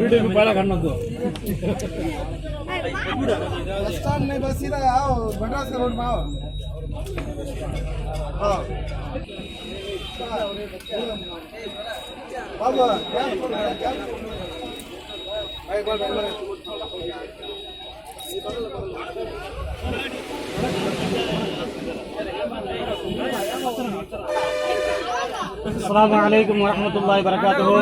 Video बड़ा करना तो स्टैंड नहीं बस सीधा आओ मद्रास रोड में आओ हाँ बाबा भाई बोल अस्सलामु अलैकुम वरहमतुल्लाहि वबरकातुहू।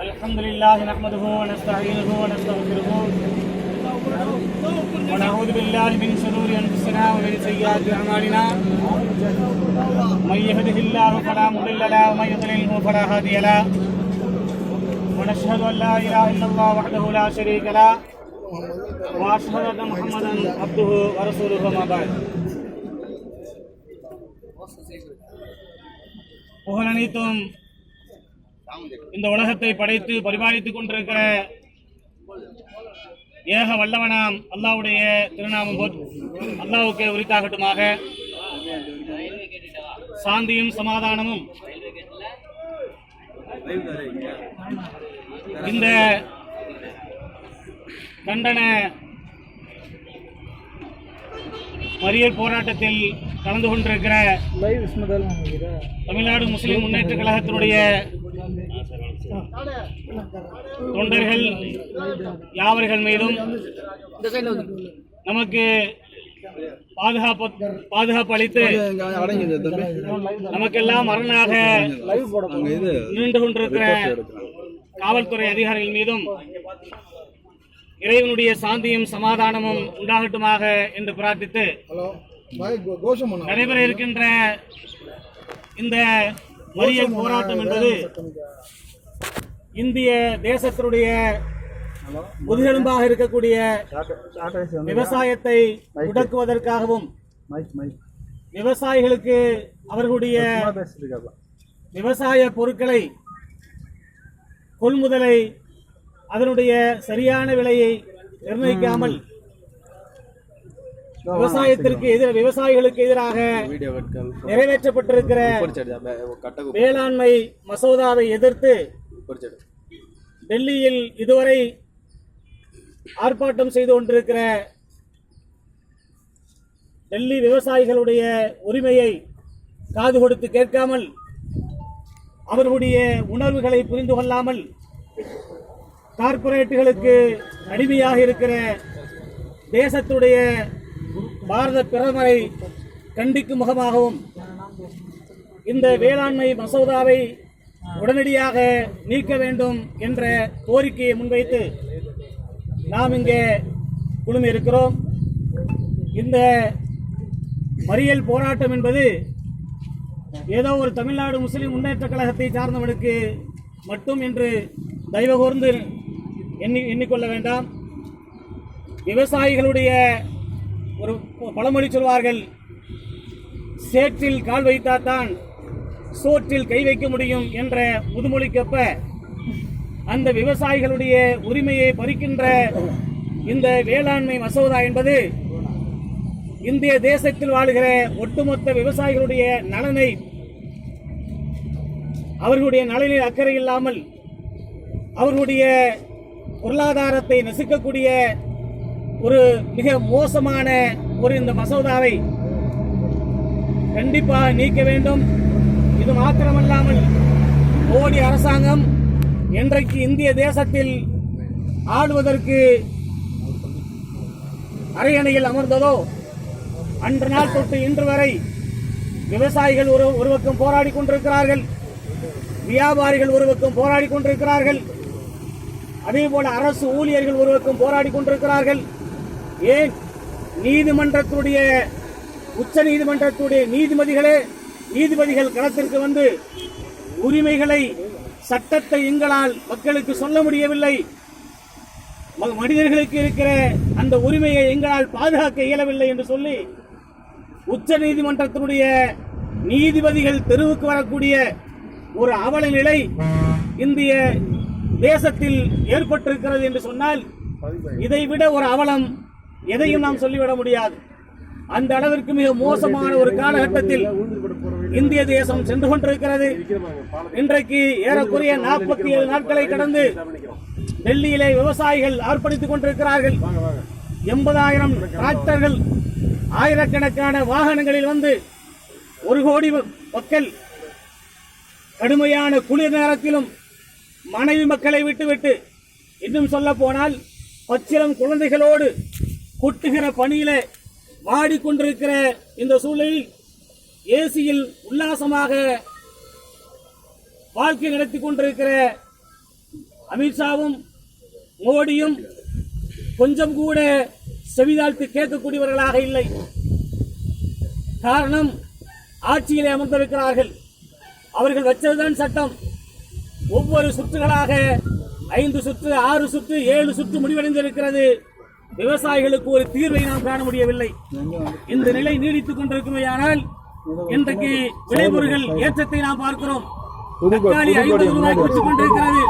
अल्हम्दुलिल्लाह नहमदुहु व नस्तईनुहु व नस्तगफिरुहु व नऊज़ु बिल्लाहि मिन शुरूरि अनफुसिना व मिन सय्यिआति अअमालिना मन यहदिहिल्लाहु फला मुदिल्ल लहु व मन युद्लिल्हु फला हादिय लहु व नशहदु अन ला इलाहा इल्लल्लाह वहदहु ला शरीका लहु व अशहदु अन्न मुहम्मदन अब्दुहु व रसूलुहु अम्मा बअद। புகழனைத்தும் இந்த உலகத்தை படைத்து பரிபாலித்துக் கொண்டிருக்கிற ஏக வல்லவனாம் அல்லாஹ்வுடைய திருநாமம் அல்லாஹ்வுக்கே உரித்தாகட்டுமாக. சாந்தியும் சமாதானமும் இந்த கண்டன மறியல் போராட்டத்தில் கலந்து கொண்டிருக்கிற தமிழ்நாடு முஸ்லிம் முன்னேற்ற கழகத்தினுடைய தொண்டர்கள் யாவர்கள் மீதும் நமக்கு பாதுகாப்பு அளித்து நமக்கெல்லாம் அரணாக நின்று கொண்டிருக்கிற காவல்துறை அதிகாரிகள் மீதும் இறைவனுடைய சாந்தியும் சமாதானமும் உண்டாகட்டுமாக என்று பிரார்த்தித்து நடைபெற இருக்கின்ற இந்த மறியல் போராட்டம் என்பது இந்திய தேசத்தினுடைய முதுகெலும்பாக இருக்கக்கூடிய விவசாயத்தை முடக்குவதற்காகவும் விவசாயிகளுக்கு அவர்களுடைய விவசாய பொருட்களை கொள்முதலை அதனுடைய சரியான விலையை நிர்ணயிக்காமல் விவசாயிகளுக்கு எதிராக நிறைவேற்றப்பட்டிருக்கிற வேளாண்மை மசோதாவை எதிர்த்து டெல்லியில் இதுவரை ஆர்ப்பாட்டம் செய்து கொண்டிருக்கிற டெல்லி விவசாயிகளுடைய உரிமையை காது கொடுத்து கேட்காமல் அவர்களுடைய உணர்வுகளை புரிந்து கொள்ளாமல் கார்ப்பரேட்டுகளுக்கு அடிமையாக இருக்கிற தேசத்துடைய பாரத பிரதமரை கண்டிக்கும் முகமாகவும் இந்த வேளாண்மை மசோதாவை உடனடியாக நீக்க வேண்டும் என்ற கோரிக்கையை முன்வைத்து நாம் இங்கே குழுமி இருக்கிறோம். இந்த மறியல் போராட்டம் என்பது ஏதோ ஒரு தமிழ்நாடு முஸ்லிம் முன்னேற்ற கழகத்தை சார்ந்தவனுக்கு மட்டும் என்று தயவு கூர்ந்து எண்ணிக்கொள்ள வேண்டாம். விவசாயிகளுடைய ஒரு பழமொழி சொல்வார்கள், சேற்றில் கால் வைத்தால்தான் சோற்றில் கை வைக்க முடியும் என்ற முதுமொழிக்கப்ப அந்த விவசாயிகளுடைய உரிமையை பறிக்கின்ற இந்த வேளாண்மை மசோதா என்பது இந்திய தேசத்தில் வாழுகிற ஒட்டுமொத்த விவசாயிகளுடைய நலனை, அவர்களுடைய நலனில் அக்கறை இல்லாமல் அவர்களுடைய பொருளாதாரத்தை நசுக்கக்கூடிய ஒரு மிக மோசமான ஒரு இந்த மசோதாவை கண்டிப்பாக நீக்க வேண்டும். இது மாத்திரமல்லாமல் மோடி அரசாங்கம் இன்றைக்கு இந்திய தேசத்தில் ஆளுவதற்கு அரியணையில் அமர்ந்ததோ அன்று நாள் தொட்டு இன்று வரை விவசாயிகள் ஒரு பக்கம் போராடி கொண்டிருக்கிறார்கள், வியாபாரிகள் ஒரு பக்கம் போராடி கொண்டிருக்கிறார்கள், அதே போல அரசு ஊழியர்கள் ஒரு பக்கம் போராடி கொண்டிருக்கிறார்கள். ஏன் நீதிமன்றத்துடைய உச்ச நீதிமன்றத்துடைய நீதிபதிகள் களத்திற்கு வந்து உரிமைகளை, சட்டத்தை எங்களால் மக்களுக்கு சொல்ல முடியவில்லை, மனிதர்களுக்கு இருக்கிற அந்த உரிமையை எங்களால் பாதுகாக்க இயலவில்லை என்று சொல்லி உச்ச நீதிமன்றத்தினுடைய நீதிபதிகள் தெருவுக்கு வரக்கூடிய ஒரு அவல நிலை இந்திய தேசத்தில் ஏற்பட்டிருக்கிறது என்று சொன்னால் இதைவிட ஒரு அவலம் எதையும் நாம் சொல்லிவிட முடியாது. அந்த அளவிற்கு மிக மோசமான ஒரு காலகட்டத்தில் இந்திய தேசம் சென்று கொண்டிருக்கிறது. இன்றைக்கு ஏறக்குறைய 47 நாட்களை கடந்து டெல்லியிலே விவசாயிகள் ஆர்ப்பணித்துக் கொண்டிருக்கிறார்கள். 80,000 டிராக்டர்கள், ஆயிரக்கணக்கான வாகனங்களில் வந்து 1 கோடி மக்கள் கடுமையான குளிர் நேரத்திலும் மனைவி மக்களை விட்டுவிட்டு, இன்னும் சொல்ல போனால் பச்சிளம் குழந்தைகளோடு கொட்டுகிற பணியில வாடிக்கொண்டிருக்கிற இந்த சூழலில் ஏசியில் உல்லாசமாக வாழ்க்கை நடத்தி கொண்டிருக்கிற அமித்ஷாவும் மோடியும் கொஞ்சம் கூட செவிதாழ்த்து கேட்கக்கூடியவர்களாக இல்லை. காரணம், ஆட்சியிலே அமர்ந்திருக்கிறார்கள். அவர்கள் வச்சதுதான் சட்டம். ஒவ்வொரு சுற்றுகளாக 5 சுற்று, 6 சுற்று, 7 சுற்று முடிவடைந்திருக்கிறது. விவசாயிகளுக்கு ஒரு தீர்வை நாம் காண முடியவில்லை. இந்த நிலை நீடித்துக் கொண்டிருக்குமேயானால் இன்றைக்கு விளைபொருட்கள் ஏற்றத்தை நாம் பார்க்கிறோம். தக்காளி 50 ரூபாய்க்கு விற்றுக் கொண்டிருக்கிறது.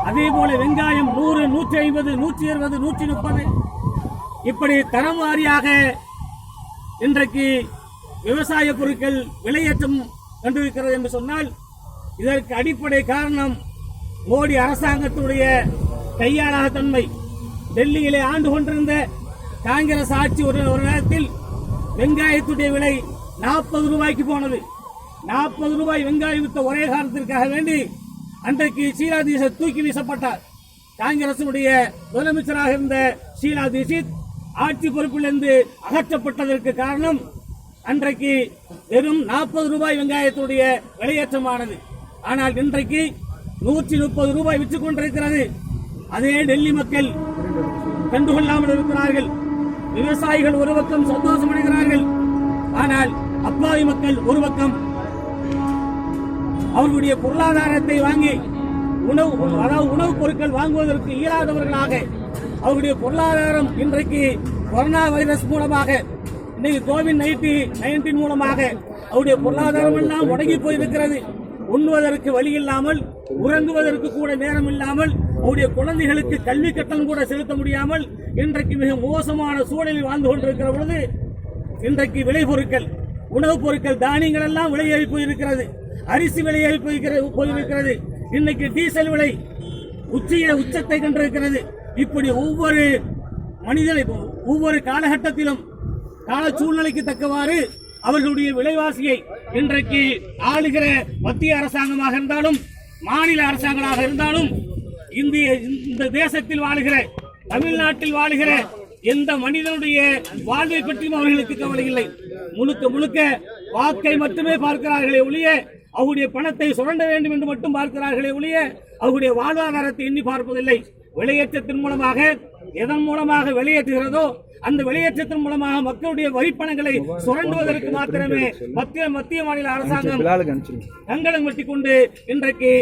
அதே போல வெங்காயம் 100, 150, 120, 130 இப்படி தரம் வாரியாக இன்றைக்கு விவசாய பொருட்கள் விலையேற்றம் கண்டிருக்கிறது என்று சொன்னால் இதற்கு அடிப்படை காரணம் மோடி அரசாங்கத்துடைய கையாளாத தன்மை. டெல்லியிலே ஆண்டு கொண்டிருந்த காங்கிரஸ் ஆட்சி ஒரு நேரத்தில் வெங்காயத்துடைய விலை 40 ரூபாய்க்கு போனது. 40 ரூபாய் வெங்காயம் வித்த ஒரே காரணத்திற்காக வேண்டி அன்றைக்கு ஷீலா தீட்சித் தூக்கி வீசப்பட்டார். காங்கிரசுடைய முதலமைச்சராக இருந்த ஷீலா தீட்சித் ஆட்சி பொறுப்பிலிருந்து அகற்றப்பட்டதற்கு காரணம் அன்றைக்கு வெறும் 40 ரூபாய் வெங்காயத்துடைய விலையேற்றமானது. ஆனால் இன்றைக்கு 130 ரூபாய் விற்றுக் கொண்டிருக்கிறது. அதே டெல்லி மக்கள் கண்டுகொள்ளாமல் இருக்கிறார்கள். விவசாயிகள் ஒரு பக்கம் சந்தோஷம் அடைகிறார்கள். ஆனால் அப்பாவி மக்கள் ஒரு பக்கம் அவர்களுடைய பொருளாதாரத்தை வாங்கி உணவுப் பொருட்கள் வாங்குவதற்கு இயலாதவர்களாக அவருடைய பொருளாதாரம் இன்றைக்கு கொரோனா வைரஸ் மூலமாக, இன்னைக்கு கோவிட்-19 மூலமாக அவருடைய பொருளாதாரம் எல்லாம் முடங்கி போயிருக்கிறது. உண்ணுவதற்கு வழி இல்லாமல், உறங்குவதற்கு கூட நேரம் இல்லாமல், அவருடைய குழந்தைகளுக்கு கல்வி கட்டணம் கூட செலுத்த முடியாமல் இன்றைக்கு மிக மோசமான சூழலில் வாழ்ந்து கொண்டிருக்கிற பொழுது இன்றைக்கு விளைபொருட்கள், உணவுப் பொருட்கள், தானியங்கள் எல்லாம் விலையேறி போயிருக்கிறது. அரிசி விலையேறி போயிருக்கிறது. இன்னைக்கு டீசல் விலை உச்சத்தை கண்டிருக்கிறது. இப்படி ஒவ்வொரு ஒவ்வொரு காலகட்டத்திலும் கால சூழ்நிலைக்கு தக்கவாறு அவர்களுடைய விலைவாசியை இன்றைக்கு ஆளுகிற மத்திய அரசாங்கமாக இருந்தாலும் மாநில அரசாங்கமாக இருந்தாலும் இந்த தேசத்தில் வாழுகிற, தமிழ்நாட்டில் வாழுகிற எந்த மனிதனுடைய வாழ்வை பற்றியும் அவர்களுக்கு கவலை இல்லை. முழுக்க வாக்கை மட்டுமே பார்க்கிறார்களே ஒழிய அவருடைய பணத்தை சுரண்ட வேண்டும் என்று மட்டும் பார்க்கிறார்களே ஒழிய அவருடைய வாழ்வாதாரத்தை எண்ணி பார்ப்பதில்லை. விலையேற்றத்தின் மூலமாக, எதன் மூலமாக வெளியேற்றுகிறதோ அந்த வெளியேற்றத்தின் மூலமாக மக்களுடைய வரிப்பணங்களை சுரண்டுவதற்கு மாத்திரமே மத்திய மாநில அரசாங்கம் கங்கணம் வெட்டி கொண்டு இன்றைக்கு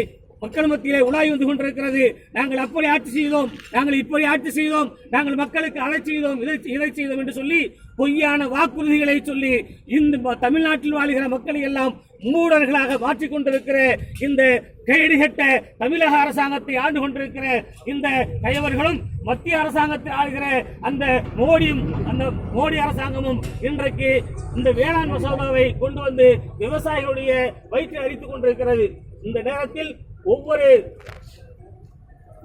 மக்கள் மத்தியிலே உலாய் வந்து கொண்டிருக்கிறது. நாங்கள் அப்படி ஆட்சி செய்தோம், நாங்கள் இப்படி ஆட்சி செய்தோம், நாங்கள் மக்களுக்கு அதை செய்தோம், இதை செய்தோம் என்று சொல்லி பொய்யான வாக்குறுதிகளை சொல்லி இந்த தமிழ்நாட்டில் வாழ்கிற மக்களை எல்லாம் மூடர்களாக மாற்றிக் கொண்டிருக்கிற இந்த கேடுகட்ட தமிழக அரசாங்கத்தை ஆண்டு கொண்டிருக்கிற இந்த கயவர்களும் மத்திய அரசாங்கத்தை ஆளுகிற அந்த மோடி அரசாங்கமும் இன்றைக்கு இந்த வேளாண் மசோதாவை கொண்டு வந்து விவசாயிகளுடைய வயிற்றை அரித்துக் கொண்டிருக்கிறது. இந்த நேரத்தில் ஒவ்வொரு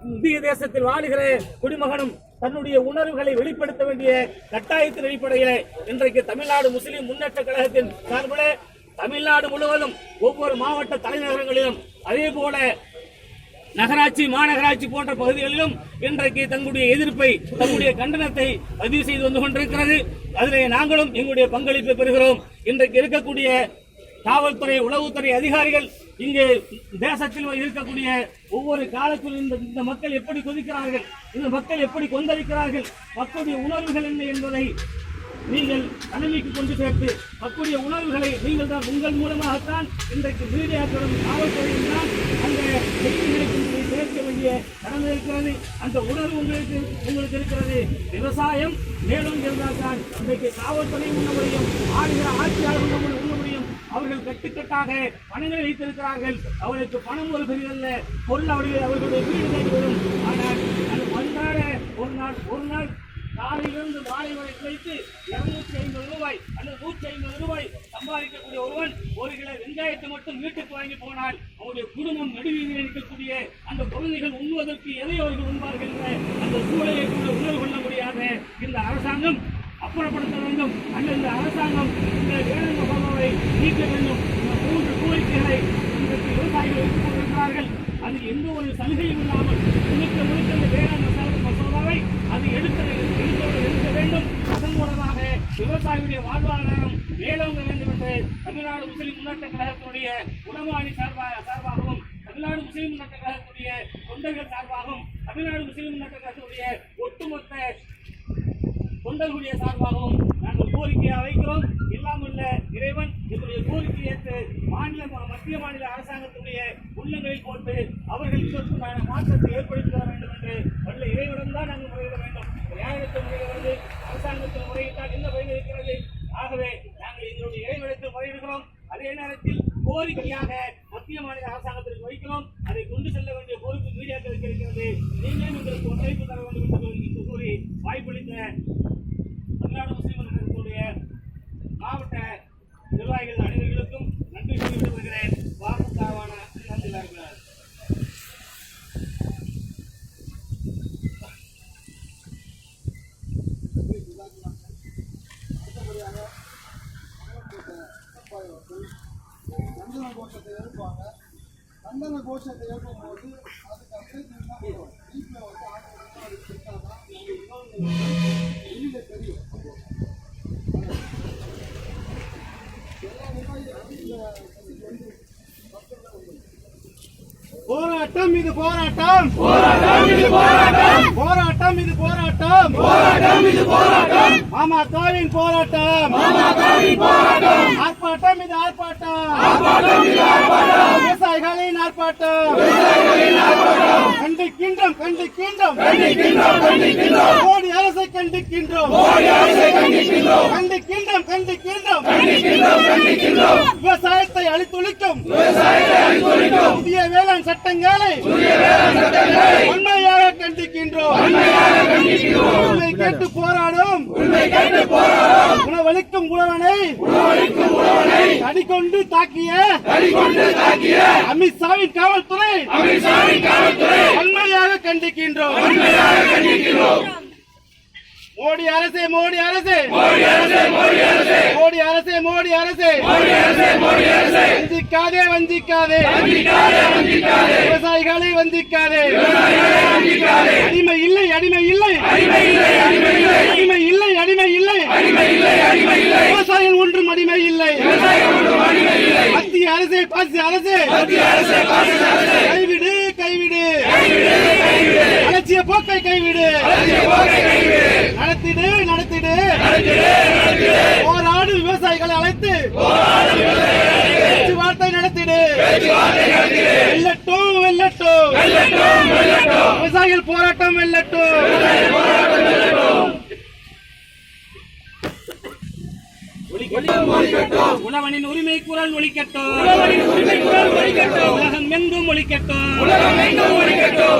இந்திய தேசத்தில் வாழுகிற குடிமகனும் தன்னுடைய உணர்வுகளை வெளிப்படுத்த வேண்டிய கட்டாயத்தின் அடிப்படையில் இன்றைக்கு தமிழ்நாடு முஸ்லிம் முன்னேற்ற கழகத்தின் சார்பில் தமிழ்நாடு முழுவதும் ஒவ்வொரு மாவட்ட தலைநகரங்களிலும் அதே போல நகராட்சி மாநகராட்சி போன்ற பகுதிகளிலும் இன்றைக்கு தங்களுடைய எதிர்ப்பை தங்களுடைய கண்டனத்தை பதிவு செய்து வந்து கொண்டிருக்கிறது. அதிலே நாங்களும் எங்களுடைய பங்களிப்பை பெறுகிறோம். இன்றைக்கு இருக்கக்கூடிய காவல்துறை உளவுத்துறை அதிகாரிகள் இங்கே தேசத்தில் இருக்கக்கூடிய ஒவ்வொரு காலத்திலும் இந்த மக்கள் எப்படி கொதிக்கிறார்கள், இந்த மக்கள் எப்படி கொந்தளிக்கிறார்கள், மக்களுடைய உணர்வுகள் என்ன என்பதை நீங்கள் தலைமைக்கு கொண்டு சேர்த்து மக்களுடைய உணர்வுகளை நீங்கள் தான் உங்கள் மூலமாகத்தான் இன்றைக்கு மீடியாக்களும் காவல்துறையும் தான் அந்த செய்திகளுக்கு சேர்க்க வேண்டிய கடமை இருக்கிறது. அந்த உணர்வு உங்களுக்கு இருக்கிறது. விவசாயம் மேலும் இருந்தால்தான் இன்றைக்கு காவல்துறை உண்ண முடியும், ஆளுகிற ஆட்சியாளர் உண்ண முடியும். அவர்கள் கட்டுக்கட்டாக பணங்களை வைத்திருக்கிறார்கள். அவர்களுக்கு பணம் ஒரு பெரியதல்ல, பொருள் அவர்களுடைய வீடு தேடி வரும். ஆனால் அது அன்றாட ஒரு நாள் காலையிலிருந்து மாலை வரை குறைத்து 250 ரூபாய் அல்லது 150 ரூபாய் சம்பாதிக்கக்கூடிய ஒருவன் ஒரு கிலோ வெங்காயத்தை மட்டும் வீட்டுக்கு வாங்கி போனால் அவருடைய குடும்பம் நடுவீதியில் இருக்கக்கூடிய அந்த குழந்தைகள் உண்ணுவதற்கு எதை அவர்கள் உண்பார்கள் என்ற அந்த சூழலை கூட உணர்வு கொள்ள முடியாத இந்த அரசாங்கம் அப்புறப்படுத்த வேண்டும். அல்லது இந்த அரசாங்கம் இந்த வேளாண் மசோதாவை நீக்க வேண்டும். இந்த 3 கோரிக்கைகளை இன்றைக்கு விவசாயிகள் வைத்துக் கொண்டிருக்கிறார்கள். அது எந்த ஒரு சலுகையும் இல்லாமல் முழுக்க இந்த வேளாண் மசோதாவை அது எடுக்க வேண்டும். அதன் மூலமாக விவசாயிகளுடைய வாழ்வாதாரம் மேலோங்க வேண்டும் என்று தமிழ்நாடு முஸ்லிம் முன்னேற்ற கழகத்தினுடைய உடமாணி சார்பாகவும் தமிழ்நாடு முஸ்லிம் முன்னேற்ற கழகத்துடைய தொண்டர்கள் சார்பாகவும் தமிழ்நாடு முஸ்லிம் முன்னேற்ற கழகத்துடைய ஒட்டுமொத்த தொண்டர்களுடைய சார்பாகவும் நாங்கள் கோரிக்கையாக வைக்கிறோம். இல்லாமல்ல இறைவன் எங்களுடைய கோரிக்கை ஏற்று மத்திய மாநில அரசாங்கத்துடைய உள்ளங்களில் போட்டு அவர்கள் இதற்குண்டான மாற்றத்தை ஏற்படுத்தி தர வேண்டும் என்று வல்ல இறைவனும் தான் நாங்கள் முறையிட வேண்டும். நியாயத்தை முறையிடுவது அரசாங்கத்தில் முறையிட்டால் என்ன பயன் இருக்கிறது? ஆகவே நாங்கள் எங்களுடைய இறைவனத்தில் முறையிடுகிறோம். அதே நேரத்தில் கோரிக்கையாக மத்திய மாநில அரசாங்கத்திற்கு வைக்கிறோம். அதை கொண்டு செல்ல வேண்டிய பொறுப்பு மீடியாக்களுக்கு இருக்கிறது. நீங்களும் எங்களுக்கு ஒத்துழைப்பு தர வேண்டும் என்று கூறி வாய்ப்பளித்த தமிழ்நாடு முஸ்லிம் கழகத்தினுடைய மாவட்ட நிர்வாகிகள் அனைவர்களுக்கும் நன்றி தெரிவித்து வருகிறேன். வாக்குக்காவான நன்றி இருக்கிறார். கண்டன கோஷத்தை எழுப்புவாங்க. கண்டன கோஷத்தை எழுப்பும் போது அதுக்கு அப்படியே வீட்டில் வந்து வெளியில தெரியும். போராட்டம் இது போராட்டம், போராட்டம் இது போராட்டம், போராட்டம் இது போராட்டம், போராட்டம் இது போராட்டம், பாமகவின் போராட்டம், பாமகவின் போராட்டம், ஆர்ப்பாட்டம் இது ஆர்ப்பாட்டம், ஆர்ப்பாட்டம் இது ஆர்ப்பாட்டம், விவசாயிகளின் ஆர்ப்பாட்டம், விவசாயிகளின் ஆர்ப்பாட்டம், கண்டிக்கின்றோம் கண்டிக்கின்றோம் கண்டிக்கின்றோம் கண்டிக்கின்றோம், மோடி அரசை கண்டிக்கின்றோம், மோடி அரசை கண்டிக்கின்றோம், கண்டிக்கின்றோம் கண்டிக்கின்றோம் கண்டிக்கின்றோம் கண்டிக்கின்றோம், விவசாயத்தை அழித்தொழிக்கும், விவசாயத்தை அழித்தொழிக்கும் புதிய வேளாண் சட்டங்களை உண்மையாக கண்டிக்கின்றோம், உண்மை கேட்டு போராடும், உணவளிக்கும் உழவனை அடிக்கொண்டு தாக்கிய அமித்ஷாவின் காவல்துறை உண்மையாக கண்டிக்கின்றோம். மோடி அரசே மோடி அரசே மோடி அரசே மோடி அரசே மோடி அரசே மோடி அரசே மோடி அரசே மோடி அரசே வஞ்சிக்காதே வஞ்சிக்காதே வஞ்சிக்காதே வஞ்சிக்காதே, விவசாயிகளை வஞ்சிக்காதே விவசாயிகளை வஞ்சிக்காதே, அடிமை இல்லை அடிமை இல்லை அடிமை இல்லை அடிமை இல்லை அடிமை இல்லை அடிமை இல்லை அடிமை இல்லை அடிமை இல்லை, விவசாயிகள் ஒன்றும் அடிமை இல்லை, விவசாயிகள் ஒன்றும் அடிமை இல்லை, மத்திய அரசே பாசி அரசே மத்திய அரசே பாசி அரசே, கைவிடு கைவிடு கைவிடு கைவிடு, அலட்சிய போக்கை கைவிடு அலட்சிய போக்கை கைவிடு, நடத்திடு நடத்திடு போராடு, விவசாயிகளை அழைத்து பேச்சுவார்த்தை நடத்திடு வெல்லட்டும் வெல்லட்டும் வெல்லட்டும். விவசாயிகள் போராட்டம் வெல்லட்டும். உழவனின் உரிமை குரல் ஒலிக்கட்டும். உலகம் எங்கும் ஒலிக்கட்டும்.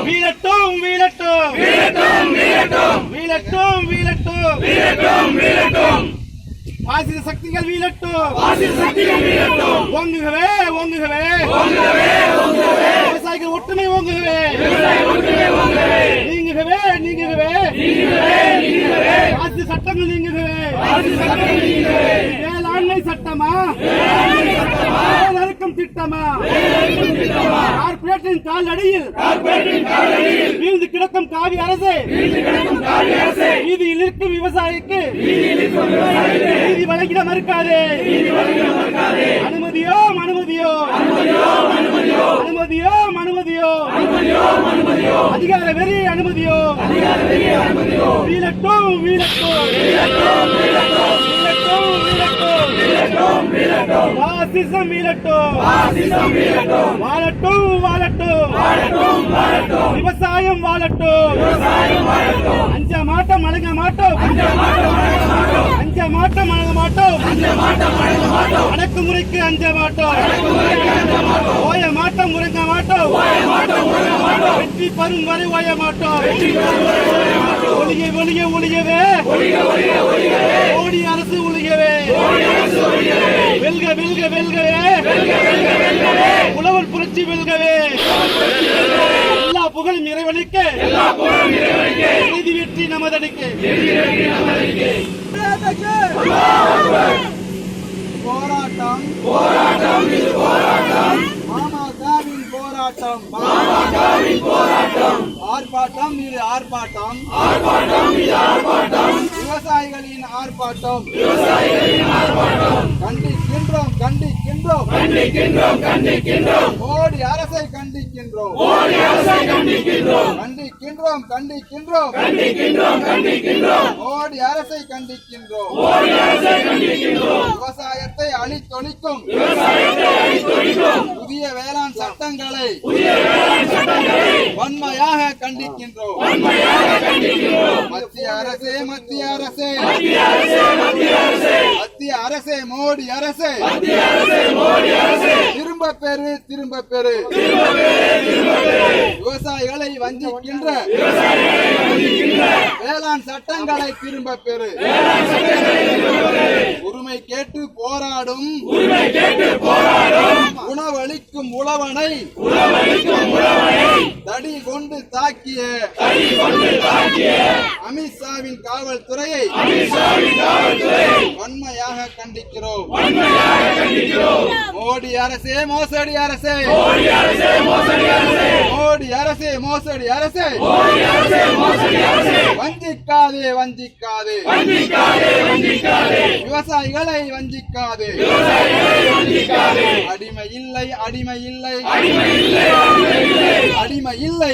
வீழட்டும் வீழட்டும் வீழட்டும் வீழட்டும் பாசிச சக்திகள் வீழட்டும். ஓங்குகவே ஓங்குகவே விவசாயிகள் ஒற்றுமை ஓங்குகவே. நீங்குகவே நீங்குகவே பாசிச சட்டங்கள் நீங்குகவே. வேளாண்மை சட்டமா நறுக்கும் திட்டமா கார்பரேட்டின் கால் அடியில் வீழ்ந்து கிடக்கும் காவி அரசு வீதியில் இருக்கும் விவசாயிக்கு நீதி வழங்கிட மறுக்காதே. அனுமதியோ அனுமதியோ அனுமதியோ அனுமதியோ அதிகார வெறி அனுமதியோ. வீழட்டும் வீழட்டும் பாசிசம் வீழட்டும். வாழட்டும் வாழட்டும் விவசாயம் வாழட்டும். அஞ்ச மாட்டோம் அழக மாட்டோம். அஞ்ச மாட்டோம் அழக மாட்டோம். அடக்குமுறைக்கு அஞ்ச மாட்டோம். ஓய மாட்டோம் உறங்க மாட்டோம். வெற்றி பெறும் வரை ஓய மாட்டோம். ஒளிய ஒளிய ஒளியவே மோடி அரசு ஒளியவே. வெல்க வெல்க வெல்கவே உழவர் புரட்சி வெல்கவே. எல்லா புகழும் இறைவனுக்கு. நீதி வெற்றி நமதனுக்கு. போராட்டம் போராட்டம் இது போராட்டம். மாமாவின் போராட்டம் மாமாவின் போராட்டம். ஆர்ப்பாட்டம் இது ஆர்ப்பாட்டம் இது ஆர்ப்பாட்டம். விவசாயிகளின் ஆர்ப்பாட்டம் கண்டிக்கின்றோம் கண்டிக்கின்றோம் மோடி அரசை கண்டிக்கின்றோம் மோடி அரசை கண்டிக்கின்றோம். விவசாயத்தை அழித்தொழிக்கும் புதிய வேளாண் சட்டங்களை வன்மையாக கண்டிக்கின்றோம். மத்திய அரசே மோடி அரசே திரும்ப பெறு விவசாயிகளை வஞ்சிக்கின்ற வேளாண் சட்டங்களை திரும்ப பெறு. உரிமை கேட்டு போராடும் உணவளிக்கும் உழவனை தடி கொண்டு தாக்கிய அமித்ஷாவின் காவல்துறையை வன்மையாக கண்டிக்கிறோம். மோடி அரசே மோசடி அரசே மோடி அரசே மோசடி அரசே வஞ்சிக்காதே விவசாயிகளை வஞ்சிக்காதே. அடிமை இல்லை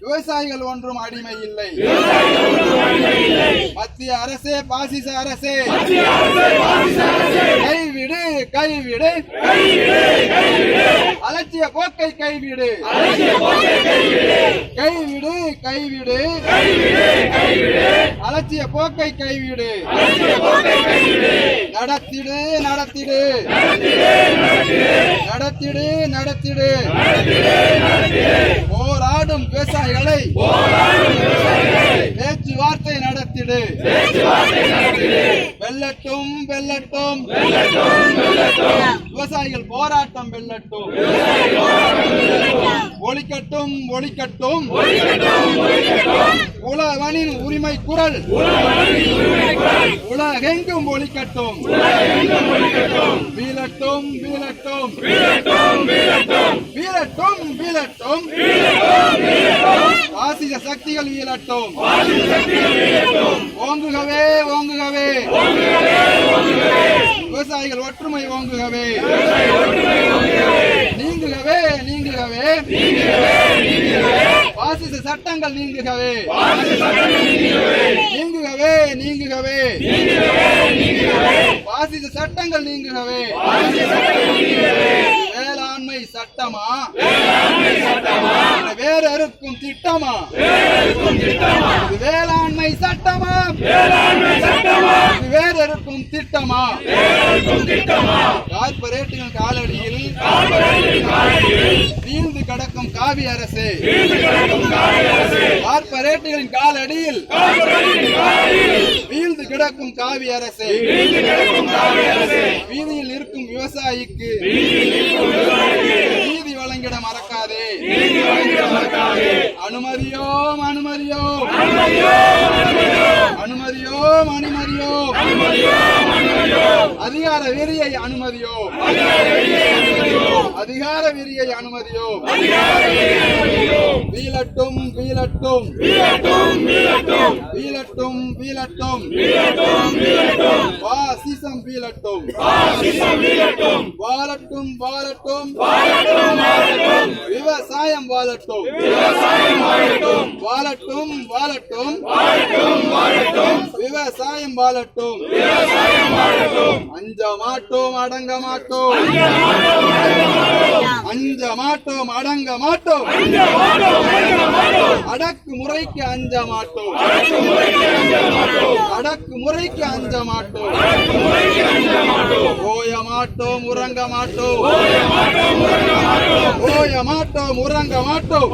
விவசாயிகள் ஒன்றும் அடிமை இல்லை. மத்திய அரசே பாசிச அரசே கைவிடு அலட்சிய போக்கை கைவிடு அலட்சிய போக்கை கைவிடு. நடத்திடு போராடும் விவசாயிகளை பேச்சுவார்த்தை நடத்திடு. வெல்லட்டும் விவசாயிகள் போராட்டம் வெல்லட்டும். ஒலிக்கட்டும் உழவனின் உரிமை குரல் உலகெங்கும் ஒலிக்கட்டும். வீழட்டும் பாசிச சக்திகள் வீழட்டும். ஓங்குகவே விவசாயிகள் ஒற்றுமை ஓங்குகவே. நீங்குகவே பாசிச சட்டங்கள் நீங்குகவே. பாசிச சட்டங்கள் நீங்குகவே. வேளாண்மை சட்டமா வேறறுக்கும் திட்டமா இது வேளாண்மை சட்டமா வேறறுக்கும் திட்டமா கார்பரேட்டுகள் காலடியில் வீழ்ந்து கிடக்கும் காவி அரசு கார்பரேட்டுகளின் காலடியில் வீழ்ந்து கிடக்கும் காவி அரசு வீதியில் இருக்கும் விவசாயிக்கு நீதி வழங்கிட மறக்காதே அனுமதியோம் அனுமதியோம் அனுமதியோம் அனுமதியோம் அதிகார வெறியை அனுமதியோம் அதிகார வெறியை அனுமதியோம் வீழட்டும் வீழட்டும் வீழட்டும் வீழட்டும் வாசிசம் வீழட்டும் வாழட்டும் வாழட்டும் விவசாயம் வாழட்டும் வாழட்டும் வாழட்டும் விவசாயம் வாழட்டும் அஞ்ச மாட்டோம் அடங்க மாட்டோம் அஞ்ச மாட்டோம் அடங்க மாட்டோம் அடக்கு முறைக்கு அஞ்ச மாட்டோம் அடக்கு முறைக்கு அஞ்ச மாட்டோம் ஓய மாட்டோம் உறங்க மாட்டோம் ஓய மாட்டோம் உறங்க மாட்டோம்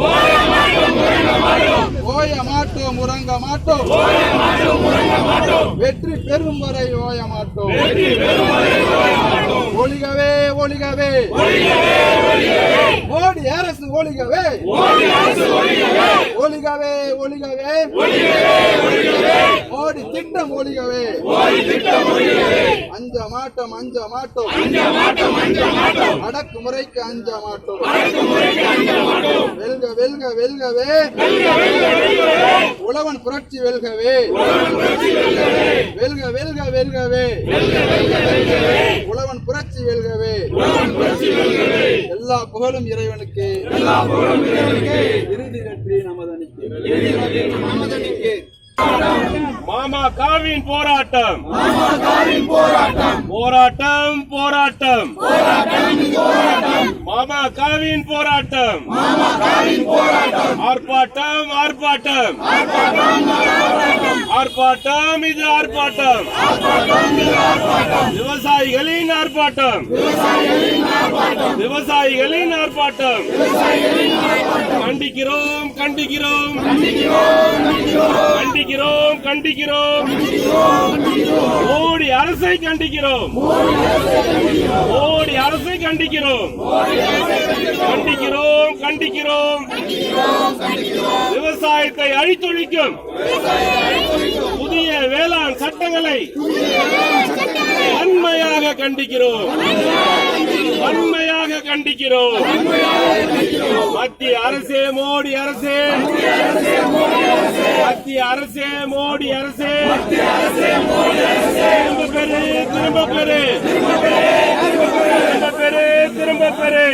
ஓய மாட்டோம் உறங்க மாட்டோம் வெற்றி பெறும் வரை ஓய மாட்டோம் ஒழிகவே ஒழிகவே மோடி அரசு ஒழிகவே ஒழிகவே ஒழிகவே மோடி திட்டம் ஒழிகவே அஞ்ச மாட்டோம் அஞ்ச மாட்டோம் அடக்கு முறைக்கு அஞ்ச மாட்டோம் வெல்க வெல்க வெல்கவே உழவன் புரட்சி வெல்கவே வெல்க வெல்க வெல்கவே உழவன் புரட்சி வெல்கவே எல்லா புகழும் இறைவனுக்கு இறுதி வெற்றி நமதனிக்கு மாமாவின் போராட்டம் போராட்டம் போராட்டம் மாமாவின் போராட்டம் ஆர்ப்பாட்டம் ஆர்ப்பாட்டம் ஆர்ப்பாட்டம் இது ஆர்ப்பாட்டம் விவசாயிகளின் ஆர்ப்பாட்டம் விவசாயிகளின் ஆர்ப்பாட்டம் கண்டிக்கிறோம் கண்டிக்கிறோம் கண்டிக்கிறோம் கண்டிக்கிறோம் மோடி அரசை கண்டிக்கிறோம் மோடி அரசை கண்டிக்கிறோம் கண்டிக்கிறோம் கண்டிக்கிறோம் விவசாயத்தை அழித்தொழிக்கும் புதிய வேளாண் சட்டங்களை வன்மையாக கண்டிக்கிறோம் வன்மையாக கண்டிக்கிறோம் மத்திய அரசே மோடி அரசே மத்திய அரசே மோடி அரசே திரும்ப பெறு திரும்ப பெறு திரும்ப பெறு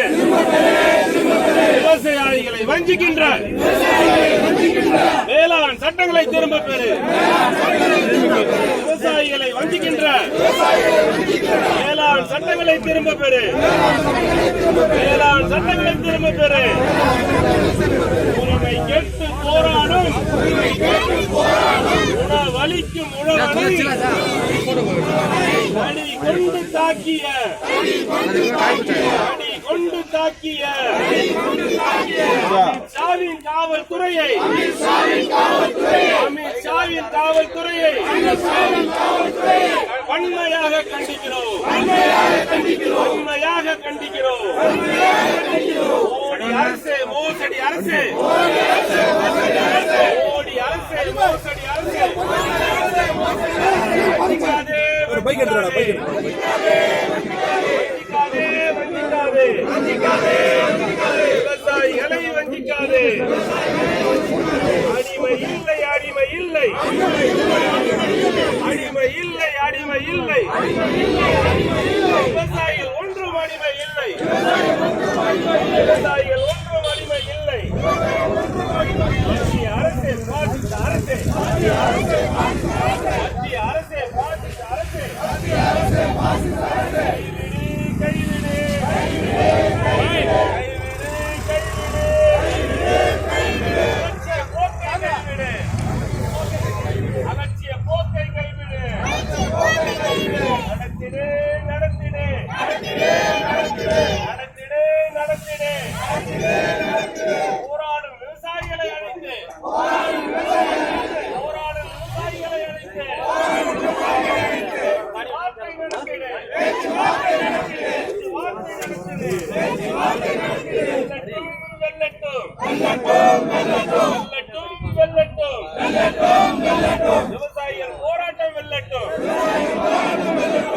விவசாயிகளை வஞ்சிக்கின்ற வேளாண் சட்டங்களை திரும்ப பெறு விவசாயிகளை வஞ்சிக்கின்ற வேளாண் சட்டங்களை திரும்ப பெறு வேளாண் சட்டங்களை திரும்ப பெறு உரிமை கேட்டு போராடும் உணவளிக்கும் உழவனை அடி கொண்டு தாக்கிய அடி கொண்டு தாக்கிய அமித்ஷாவின் காவல்துறையை அமித்ஷாவின் காவல்துறையை வன்மையாக கண்டிக்கிறோம் வன்மையாக கண்டிக்கிறோம் மோடி அரசே மோசடி அரசே மோடி அரசே மோசடி அரசே வஞ்சிக்காதே வஞ்சிக்காதே விவசாயிகளை வஞ்சிக்காதே அடிமை இல்லை அடிமை இல்லை அடிமை இல்லை அடிமை இல்லை விவசாயிகள் ஒன்றும் அடிமை இல்லை விவசாயிகள் ஒன்றும் அடிமை இல்லை மத்திய அரசே பாதித்த அரசே மத்திய அரசே பாதித்த அரசே கைவிடு கைவிடு நடத்திடு நடத்திடு நடத்திடு நடத்திடு போராடும் விவசாயிகளை அழைத்து போராடும் விவசாயிகளை அழைத்து வார்த்தை நடத்திடு வெல்லட்டும் விவசாயிகள் போராட்டம் வெல்லட்டும்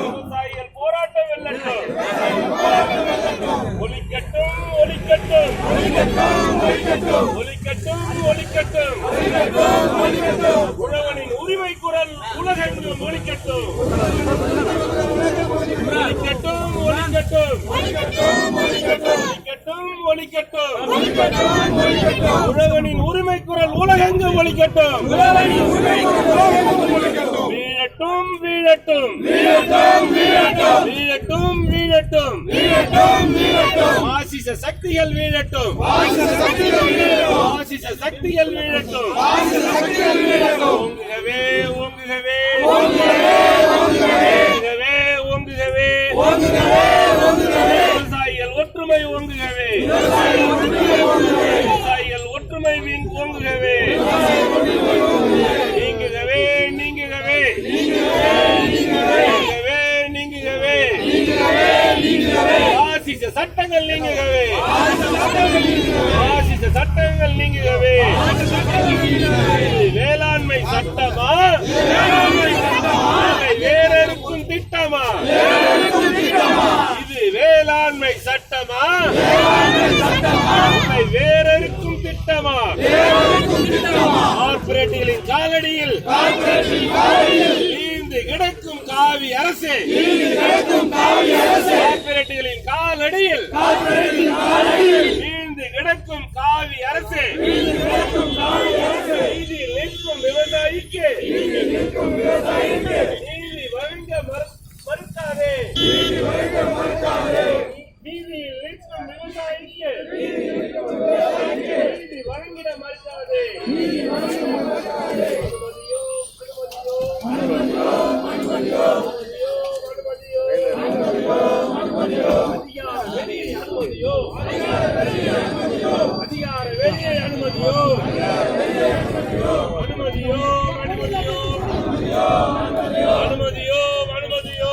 விவசாயிகள் போராட்டம் வெல்லட்டும் ஒலிக்கட்டும் ஒலிக்கட்டும் ஒலிக்கட்டும் ஒலிக்கட்டும் உழவனின் உரிமை குரல் உலகெங்கும் ஒலிக்கட்டும் ஒலிக்கட்டும் ஒலிக்கட்டும் ஒலிக்கட்டும் உழவனின் உரிமை குரல் உலகெங்கும் ஒலிக்கட்டும் வீழட்டும் வீழட்டும் வீழட்டும் வீழட்டும் ஆசிச சக்திகள் வீழட்டும் ஆசிச சக்திகள் வீழட்டும் ஓங்குகவே ஓங்குகவே ஓங்குகவே ஓங்குகவே விவசாயிகள் ஒற்றுமை ஓங்குகவே விவசாயிகள் ஒற்றுமை ஓங்குகவே நீங்குகவே நீங்குகவே நீங்குகவே நீங்குகவே ஆசிச சட்டங்கள் நீங்குகவே ஆசிச சட்டங்கள் நீங்குகவே வேளாண்மை சட்டமா வேறெடுக்கும் திட்டமா இது வேளாண்மை சட்டமா வேறெடுக்கும் திட்டமா கார்ப்பரேட்டுகளின் காலடியில் நீந்து கிடக்கும் காவி அரசு கார்ப்பரேட்டுகளின் காலடியில் நீந்து கிடக்கும் காவி அரசு நீதி நிற்கும் விவசாயிக்கு நீதி வழங்க மறுக்காதே நீதியில் நிற்கும் விவசாயிக்கு நீதி வழங்கிட மறுக்காதே அதிகார வெளியே அனுமதியோ அனுமதியோ அனுமதியோ அனுமதியோ அனுமதியோ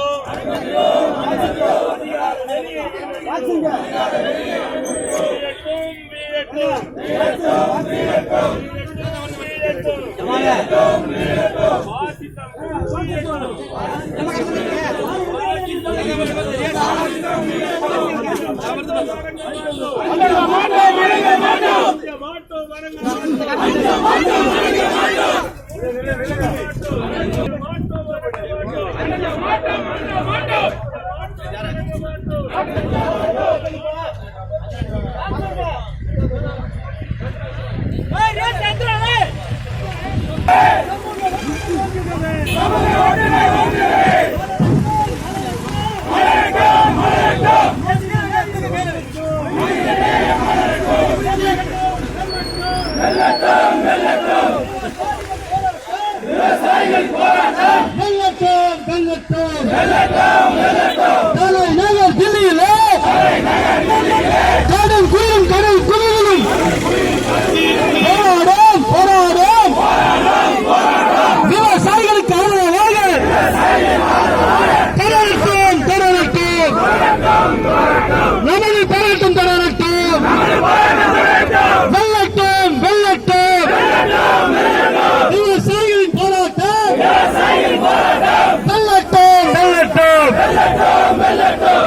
அதிகார வெளியே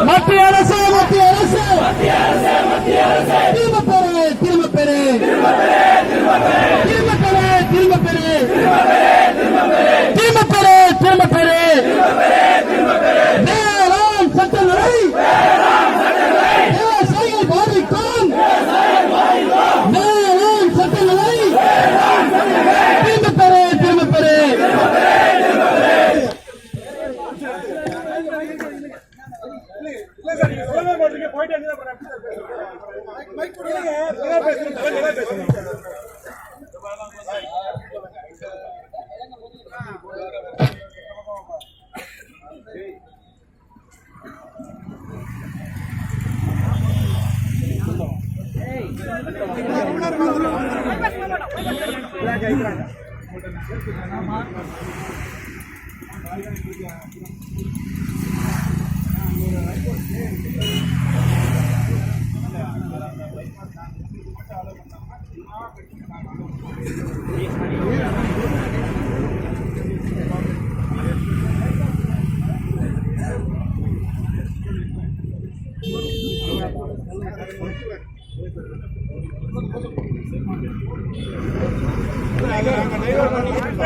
மத்திய அரசு திரும்ப பெறு வேளாண் சட்டங்களை விவசாயிகள் பாதிக்கும் வேளாண் சட்டங்களை திரும்ப பெறு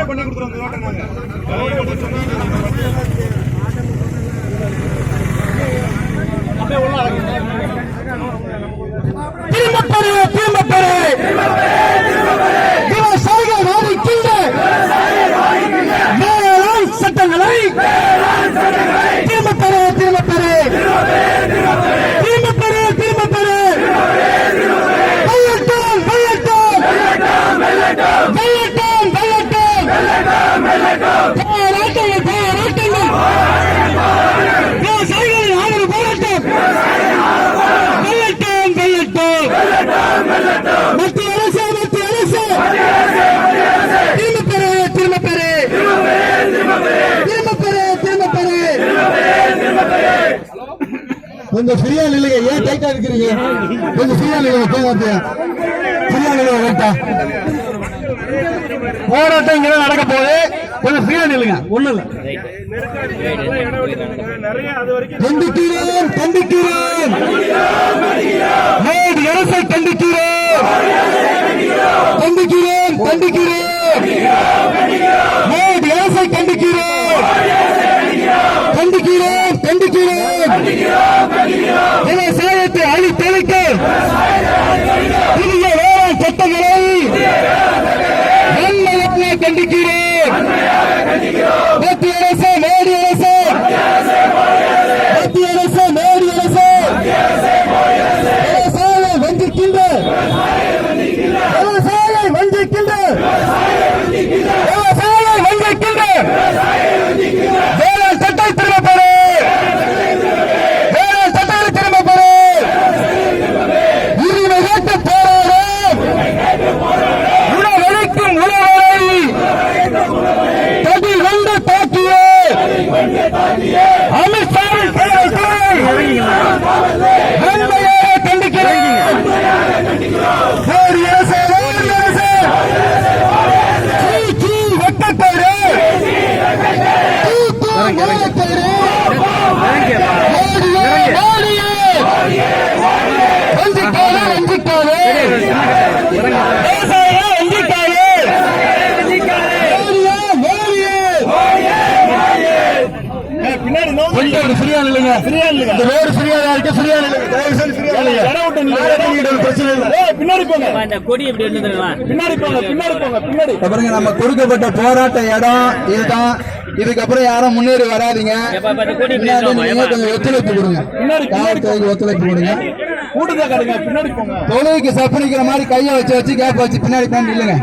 பண்ணி கொடுத்துருவோம். விவசாயிகள் வாதிக்கின்ற வேளாண் சட்டங்களை திரும்ப பெறு திரும்ப பெறு திரும்ப பெறு திரும்ப பெறு வெள்ளட்டும் வெள்ளட்டும் வெள்ளட்டும் வெள்ளட்டும் போராட்டங்கள் போராட்டங்கள் விவசாயிகளின் ஆதரவு போராட்டம் வெள்ளட்டும் வெள்ளட்டும் மத்திய அரசு திரும்ப பெறு திரும்ப பெறு திரும்ப பெறு திரும்ப பெறு. கொஞ்சம் ஃப்ரீயா நில்லுங்க, ஏன் டைட்டா இருக்கிறீங்க? கொஞ்சம் ஃப்ரீயா நில்லுங்க, போங்க ஃப்ரீயா நில்லுங்க. ரைட்டா போராட்டம் இங்க நடக்க போகுது, கொஞ்சம் ஃப்ரீயா நில்லுங்க. ஒண்ணும் இல்ல. கண்டிக்கிறோம் கண்டிக்கிறோம் மோடி அரசை கண்டிக்கிறோம் கண்டிக்கிறோம் கண்டிக்கிறோம் மோடி அரசை கண்டிக்கிறோம் கண்டிக்கிறோம் கண்டிக்கிறோம் விவசாயத்தை அழித்தளிக்க புதிய வேளாண் சட்டங்களை வன்மையாக கண்டிக்கிறோம். மத்திய அரசு மோடி அரசு மத்திய அரசு மோடி அரசு விவசாயியை வஞ்சிக்கின்ற விவசாயியை வஞ்சிக்கின்ற விவசாயியை வஞ்சிக்கின்ற வேளாண் சட்டை திரும்ப பெறு வேளாண் சட்டத்தை திரும்ப பெறு உரிமை கேட்டு போராடும் உணவளிக்கும் உணவரை தடில் வந்து தாக்கிய அமித்ஷாவின் செயல்களை வன்மையாக கண்டிக்கிறேன். மோடி அரசு மோடி அரசு தூக்கி வெட்டப்படு தூக்கு மூலப்படு மோடியே வஞ்சிக்காதே வஞ்சிக்காதே விவசாயியை வஞ்சிக்காதே கொஞ்சம் ஃப்ரீயா இல்லைங்க, இந்த ரோடு ஃப்ரீயா இருக்கு, ஃப்ரீயா இல்லைங்க, தயவு செஞ்சு ஃப்ரீயா இல்லைங்க, பிரச்சனை இல்லை. பின்னாடி போங்க, கொடி எப்படி பின்னாடி போங்க, பின்னாடி போங்க, பின்னாடி பாருங்க. நம்ம கொடுக்கப்பட்ட போராட்ட இடம் இதுதான். இதுக்கப்புறம் யாரும் முன்னேறி வராதீங்க. நீங்க கொஞ்சம் ஒத்துழைப்பு கொடுங்க, காவல்துறைக்கு ஒத்துழைப்பு கொடுங்க. கூட்டத்தை கட்டுங்க, பின்னாடி போங்க. தொழுவுக்கு சப்பனிக்கிற மாதிரி கையை வச்சு வச்சு கேப் வச்சு பின்னாடி இல்லைங்க.